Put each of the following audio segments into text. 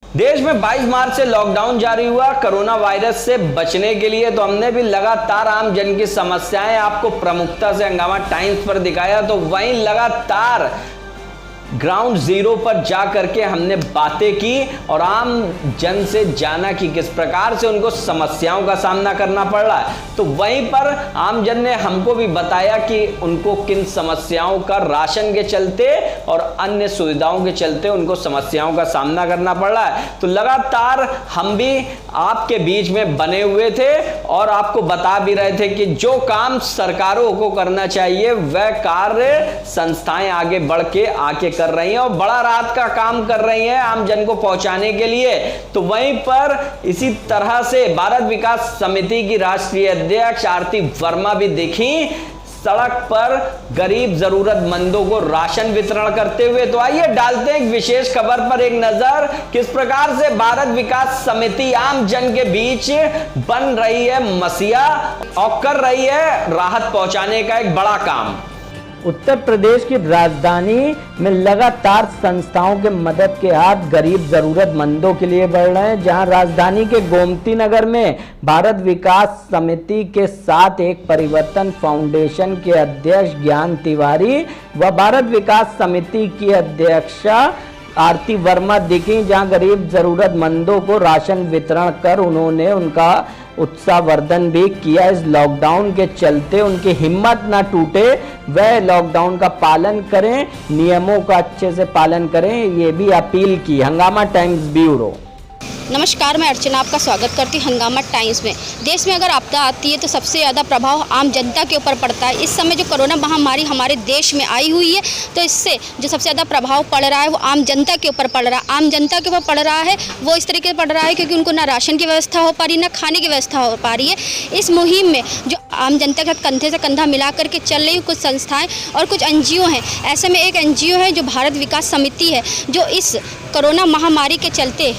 देश में 22 मार्च से लॉकडाउन जारी हुआ। कोरोना वायरस से बचने के लिए तो हमने भी लगातार आम जन की समस्याएं आपको प्रमुखता से हंगामा टाइम्स पर दिखाया, तो वहीं लगातार ग्राउंड जीरो पर जा करके हमने बातें की और आम जन से जाना कि किस प्रकार से उनको समस्याओं का सामना करना पड़ रहा है। तो वहीं पर आम जन ने हमको भी बताया कि उनको किन समस्याओं का राशन के चलते और अन्य सुविधाओं के चलते उनको समस्याओं का सामना करना पड़ रहा है। तो लगातार हम भी आपके बीच में बने हुए थे और आपको बता भी रहे थे कि जो काम सरकारों को करना चाहिए वह कार्य संस्थाएं आगे बढ़ के आके कर रही हैं और बड़ा रात का काम कर रही हैं आम जन को पहुंचाने के लिए। तो वहीं पर इसी तरह से भारत विकास समिति की राष्ट्रीय अध्यक्ष आरती वर्मा भी दिखी सड़क पर गरीब जरूरतमंदों को राशन वितरण करते हुए। तो आइए डालते हैं एक विशेष खबर पर एक नजर, किस प्रकार से भारत विकास समिति आम जन के बीच बन रही है मसीहा और कर रही है राहत पहुंचाने का एक बड़ा काम। उत्तर प्रदेश की राजधानी में लगातार संस्थाओं के मदद के हाथ गरीब जरूरतमंदों के लिए बढ़ रहे हैं, जहां राजधानी के गोमती नगर में भारत विकास समिति के साथ एक परिवर्तन फाउंडेशन के अध्यक्ष ज्ञान तिवारी व भारत विकास समिति की अध्यक्षा आरती वर्मा दिखी, जहां गरीब जरूरतमंदों को राशन वितरण कर उन्होंने उनका उत्साहवर्धन भी किया। इस लॉकडाउन के चलते उनकी हिम्मत ना टूटे, वह लॉकडाउन का पालन करें, नियमों का अच्छे से पालन करें, ये भी अपील की। हंगामा टाइम्स ब्यूरो। नमस्कार, मैं अर्चना आपका स्वागत करती हूँ हंगामा टाइम्स में। देश में अगर आपदा आती है तो सबसे ज़्यादा प्रभाव आम जनता के ऊपर पड़ता है। इस समय जो कोरोना महामारी हमारे देश में आई हुई है तो इससे जो सबसे ज़्यादा प्रभाव पड़ रहा है वो आम जनता के ऊपर पड़ रहा है। आम जनता के ऊपर पड़ रहा है वो इस तरीके से पड़ रहा है क्योंकि उनको ना राशन की व्यवस्था हो पा रही, ना खाने की व्यवस्था हो पा रही है। इस मुहिम में जो आम जनता के साथ कंधे से कंधा मिला करके चल रही कुछ संस्थाएँ और कुछ NGO हैं। ऐसे में एक NGO है जो भारत विकास समिति है, जो इस कोरोना महामारी के चलते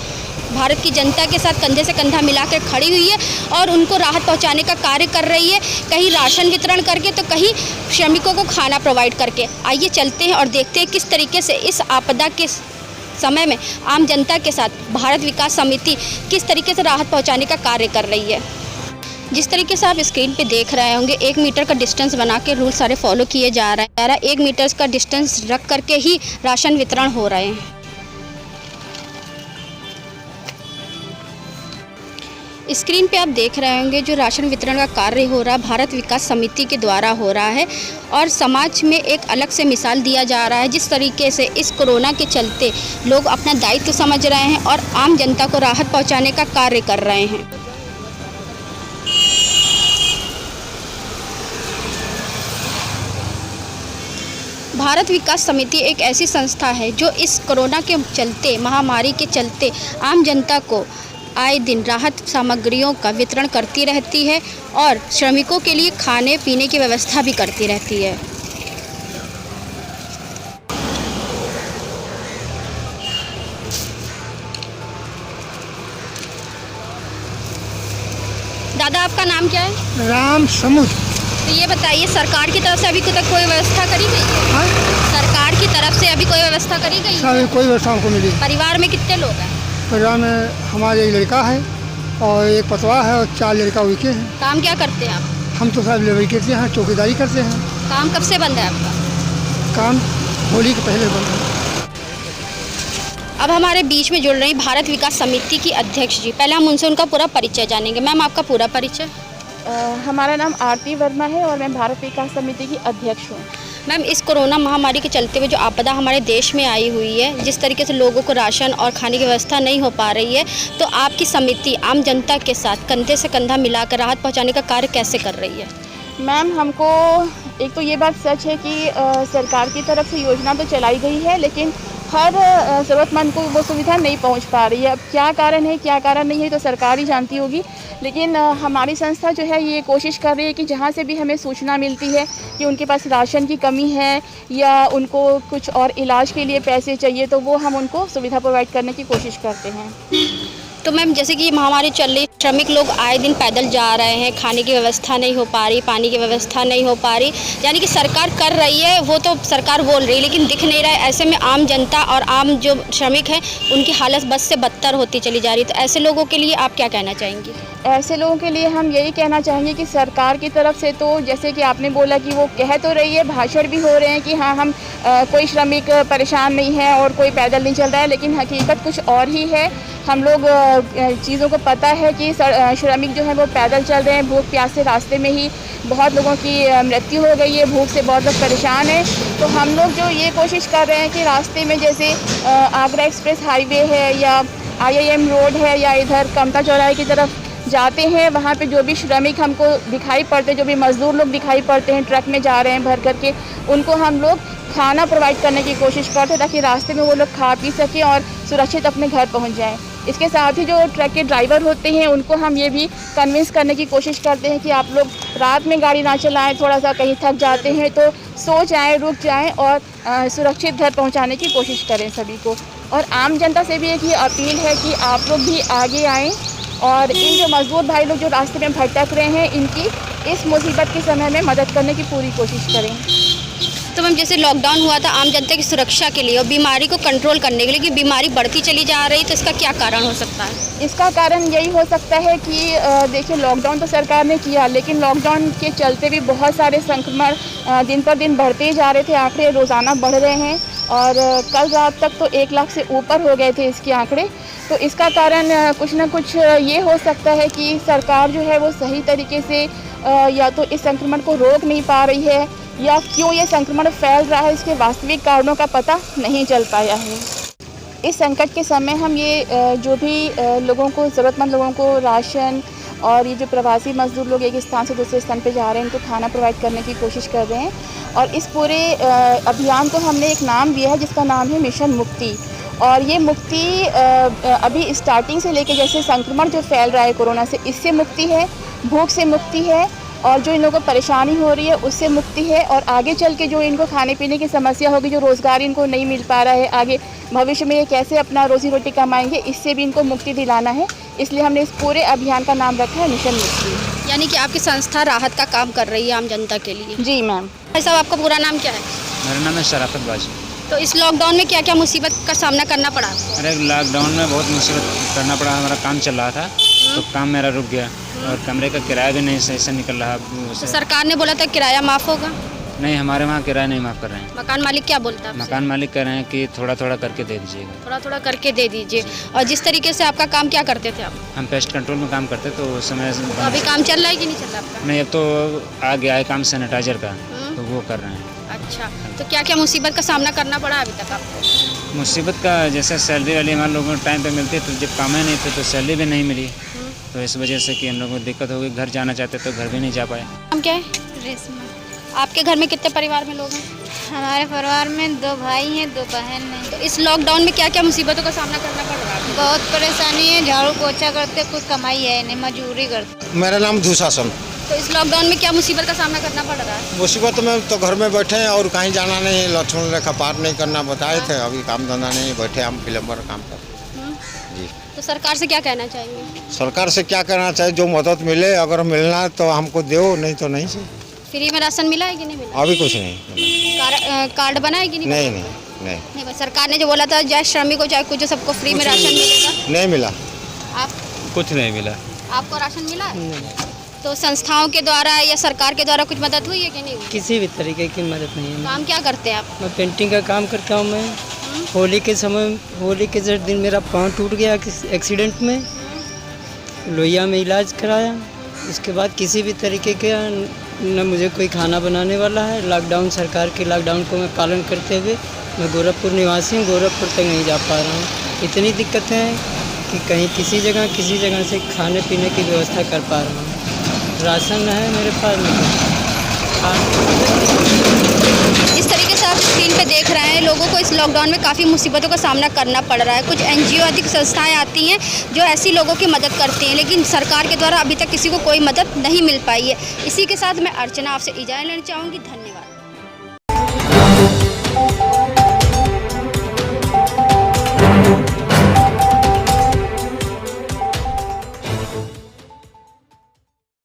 भारत की जनता के साथ कंधे से कंधा मिलाकर खड़ी हुई है और उनको राहत पहुंचाने का कार्य कर रही है, कहीं राशन वितरण करके तो कहीं श्रमिकों को खाना प्रोवाइड करके। आइए चलते हैं और देखते हैं किस तरीके से इस आपदा के समय में आम जनता के साथ भारत विकास समिति किस तरीके से राहत पहुँचाने का कार्य कर रही है। जिस तरीके से आप स्क्रीन पे देख रहे होंगे 1 मीटर का डिस्टेंस बना के रूल सारे फॉलो किए जा रहे हैं। 1 मीटर का डिस्टेंस रख करके ही राशन वितरण हो रहे हैं। स्क्रीन पे आप देख रहे होंगे जो राशन वितरण का कार्य हो रहा है भारत विकास समिति के द्वारा हो रहा है और समाज में एक अलग से मिसाल दिया जा रहा है। जिस तरीके से इस कोरोना के चलते लोग अपना दायित्व समझ रहे हैं और आम जनता को राहत पहुंचाने का कार्य कर रहे हैं। भारत विकास समिति एक ऐसी संस्था है जो इस कोरोना के चलते, महामारी के चलते आम जनता को आए दिन राहत सामग्रियों का वितरण करती रहती है और श्रमिकों के लिए खाने पीने की व्यवस्था भी करती रहती है। दादा, आपका नाम क्या है? राम समुद्र। तो ये बताइए, सरकार की तरफ से अभी तक कोई व्यवस्था करी गई है? हाँ? सरकार की तरफ से अभी कोई व्यवस्था करी गई है? कोई व्यवस्था हमको मिली। परिवार में कितने लोग हैं? परिवार में हमारे एक लड़का है और एक पतवा है और 4 लड़का उनके हैं। काम क्या करते हैं आप? हम तो सब लेबर करते हैं, चौकीदारी करते हैं। काम कब से बंद है आपका? काम होली के पहले बंद है। अब हमारे बीच में जुड़ रही भारत विकास समिति की अध्यक्ष जी, पहले हम उनसे उनका पूरा परिचय जानेंगे। मैम, आपका पूरा परिचय? हमारा नाम आरती वर्मा है और मैं भारत विकास समिति की अध्यक्ष हूँ। मैम, इस कोरोना महामारी के चलते हुए जो आपदा हमारे देश में आई हुई है, जिस तरीके से लोगों को राशन और खाने की व्यवस्था नहीं हो पा रही है, तो आपकी समिति आम जनता के साथ कंधे से कंधा मिलाकर राहत पहुंचाने का कार्य कैसे कर रही है? मैम, हमको एक तो ये बात सच है कि सरकार की तरफ से योजना तो चलाई गई है, लेकिन हर ज़रूरतमंद को वो सुविधा नहीं पहुंच पा रही है। अब क्या कारण है, क्या कारण नहीं है तो सरकार ही जानती होगी, लेकिन हमारी संस्था जो है ये कोशिश कर रही है कि जहाँ से भी हमें सूचना मिलती है कि उनके पास राशन की कमी है या उनको कुछ और इलाज के लिए पैसे चाहिए तो वो हम उनको सुविधा प्रोवाइड करने की कोशिश करते हैं। तो मैम जैसे कि महामारी चल रही, श्रमिक लोग आए दिन पैदल जा रहे हैं, खाने की व्यवस्था नहीं हो पा रही, पानी की व्यवस्था नहीं हो पा रही, यानी कि सरकार कर रही है, वो तो सरकार बोल रही है लेकिन दिख नहीं रहा है। ऐसे में आम जनता और आम जो श्रमिक हैं उनकी हालत बद से बदतर होती चली जा रही है। तो ऐसे लोगों के लिए आप क्या कहना चाहेंगी? ऐसे लोगों के लिए हम यही कहना चाहेंगे कि सरकार की तरफ से तो जैसे कि आपने बोला कि वो कह तो रही है, भाषण भी हो रहे हैं कि हाँ हम कोई श्रमिक परेशान नहीं है और कोई पैदल नहीं चल रहा है, लेकिन हकीकत कुछ और ही है। हम लोग चीज़ों को पता है कि श्रमिक जो है वो पैदल चल रहे हैं, भूख प्यास से रास्ते में ही बहुत लोगों की मृत्यु हो गई है, भूख से बहुत लोग परेशान हैं। तो हम लोग जो ये कोशिश कर रहे हैं कि रास्ते में जैसे आगरा एक्सप्रेस हाईवे है या IIM रोड है या इधर कमता चौराहे की तरफ जाते हैं, वहाँ पे जो भी श्रमिक हमको दिखाई पड़ते हैं, जो भी मज़दूर लोग दिखाई पड़ते हैं ट्रक में जा रहे हैं भर करके, उनको हम लोग खाना प्रोवाइड करने की कोशिश करते हैं ताकि रास्ते में वो लोग खा पी सकें और सुरक्षित अपने घर पहुँच जाएँ। इसके साथ ही जो ट्रक के ड्राइवर होते हैं उनको हम ये भी कन्विंस करने की कोशिश करते हैं कि आप लोग रात में गाड़ी ना चलाएं, थोड़ा सा कहीं थक जाते हैं तो सो जाएं, रुक जाएं और सुरक्षित घर पहुंचाने की कोशिश करें सभी को। और आम जनता से भी एक ही अपील है कि आप लोग भी आगे आएँ और इन जो मजदूर भाई लोग जो रास्ते में भटक रहे हैं इनकी इस मुसीबत के समय में मदद करने की पूरी कोशिश करें। तो मैम जैसे लॉकडाउन हुआ था आम जनता की सुरक्षा के लिए और बीमारी को कंट्रोल करने के लिए, कि बीमारी बढ़ती चली जा रही, तो इसका क्या कारण हो सकता है? इसका कारण यही हो सकता है कि देखिए लॉकडाउन तो सरकार ने किया, लेकिन लॉकडाउन के चलते भी बहुत सारे संक्रमण दिन पर दिन बढ़ते ही जा रहे थे, आंकड़े रोज़ाना बढ़ रहे हैं और कल रात तक तो 1 लाख से ऊपर हो गए थे इसके आंकड़े। तो इसका कारण कुछ ना कुछ ये हो सकता है कि सरकार जो है वो सही तरीके से या तो इस संक्रमण को रोक नहीं पा रही है या क्यों ये संक्रमण फैल रहा है, इसके वास्तविक कारणों का पता नहीं चल पाया है। इस संकट के समय हम ये जो भी लोगों को, ज़रूरतमंद लोगों को राशन और ये जो प्रवासी मजदूर लोग एक स्थान से दूसरे स्थान पे जा रहे हैं इनको खाना प्रोवाइड करने की कोशिश कर रहे हैं। और इस पूरे अभियान को हमने एक नाम दिया है जिसका नाम है मिशन मुक्ति। और ये मुक्ति अभी स्टार्टिंग से लेके जैसे संक्रमण जो फैल रहा है कोरोना से, इससे मुक्ति है, भूख से मुक्ति है और जो इन लोगों को परेशानी हो रही है उससे मुक्ति है। और आगे चल के जो इनको खाने पीने की समस्या होगी, जो रोज़गार इनको नहीं मिल पा रहा है, आगे भविष्य में ये कैसे अपना रोजी रोटी कमाएंगे, इससे भी इनको मुक्ति दिलाना है। इसलिए हमने इस पूरे अभियान का नाम रखा है मिशन मुक्ति। यानी कि आपकी संस्था राहत का काम कर रही है आम जनता के लिए? जी मैम। भाई साहब आपका पूरा नाम क्या है? मेरा नाम है शराफत बाजी। तो इस लॉकडाउन में क्या क्या मुसीबत का सामना करना पड़ा? अरे लॉकडाउन में बहुत मुसीबत करना पड़ा, हमारा काम चल रहा था तो काम मेरा रुक गया और कमरे का किराया भी नहीं सही से निकल रहा। तो सरकार ने बोला था किराया माफ़ होगा? नहीं, हमारे वहाँ किराया नहीं माफ़ कर रहे हैं। मकान मालिक क्या बोलता है? मकान मालिक कह रहे हैं कि थोड़ा थोड़ा करके दे दीजिएगा। थोड़ा थोड़ा करके दे दीजिए। और जिस तरीके से आपका काम क्या करते थे आप? हम पेस्ट कंट्रोल में काम करते तो उस समय तो अभी काम चल रहा है कि नहीं चल रहा आपका? नहीं, अब तो आ गया है काम सैनिटाइजर का, तो वो कर रहे हैं। अच्छा, तो क्या क्या मुसीबत का सामना करना पड़ा अभी तक आपको? मुसीबत का जैसे सैलरी वाली हमारे लोगों को टाइम पे मिलती है, तो जब काम ही नहीं थे तो सैलरी भी नहीं मिली, तो इस वजह से कि हम लोगों को दिक्कत हो गई। घर जाना चाहते तो घर भी नहीं जा पाए। नाम क्या है? रेशमा। आपके घर में कितने परिवार में लोग हैं? हमारे परिवार में 2 भाई हैं, 2 बहन हैं। तो इस लॉकडाउन में क्या क्या मुसीबतों का सामना करना पड़ रहा है? बहुत परेशानी है, झाड़ू पोछा करते, कुछ कमाई है नहीं, मजदूरी करते। मेरा नाम दुशासन। तो इस लॉकडाउन में क्या मुसीबत का सामना करना पड़ रहा है? मुसीबत में तो घर में बैठे हैं और कहीं जाना नहीं, लक्ष्मण रेखा पार नहीं करना बताए थे, अभी काम धंधा नहीं, बैठे हम प्लम्बर काम कर। जी, तो सरकार से क्या कहना चाहेंगे? सरकार से क्या करना चाहिए, जो मदद मिले अगर मिलना तो हमको दो, नहीं तो नहीं से। फ्री में राशन मिला है कि नहीं मिला? अभी कुछ नहीं। कार्ड बना है कि नहीं? नहीं नहीं नहीं नहीं, बस सरकार ने जो बोला था चाहे श्रमिक हो चाहे कुछ, सबको फ्री में राशन मिलेगा। नहीं मिला। आप कुछ नहीं मिला। आपको राशन मिला है? तो संस्थाओं के द्वारा या सरकार के द्वारा कुछ मदद हुई है कि नहीं हुई? किसी भी तरीके की मदद नहीं है। काम क्या करते हैं आप? मैं पेंटिंग का काम करता हूँ। मैं होली के समय, होली के दिन मेरा पाँव टूट गया एक्सीडेंट में, लोहिया में इलाज कराया। इसके बाद किसी भी तरीके के न मुझे कोई खाना बनाने वाला है। लॉकडाउन, सरकार के लॉकडाउन को मैं पालन करते हुए मैं गोरखपुर निवासी हूँ, गोरखपुर तक नहीं जा पा रहा हूँ। इतनी दिक्कतें हैं कि कहीं किसी जगह से खाने पीने की व्यवस्था कर पा रहा हूँ। राशन है मेरे पास नहीं। इस तरीके से आप स्क्रीन पे देख रहे हैं, लोगों को इस लॉकडाउन में काफ़ी मुसीबतों का सामना करना पड़ रहा है। कुछ NGO आदि संस्थाएं आती हैं जो ऐसी लोगों की मदद करती हैं, लेकिन सरकार के द्वारा अभी तक किसी को कोई मदद नहीं मिल पाई है। इसी के साथ मैं अर्चना आपसे इजाज़त लेना चाहूँगी। धन्यवाद।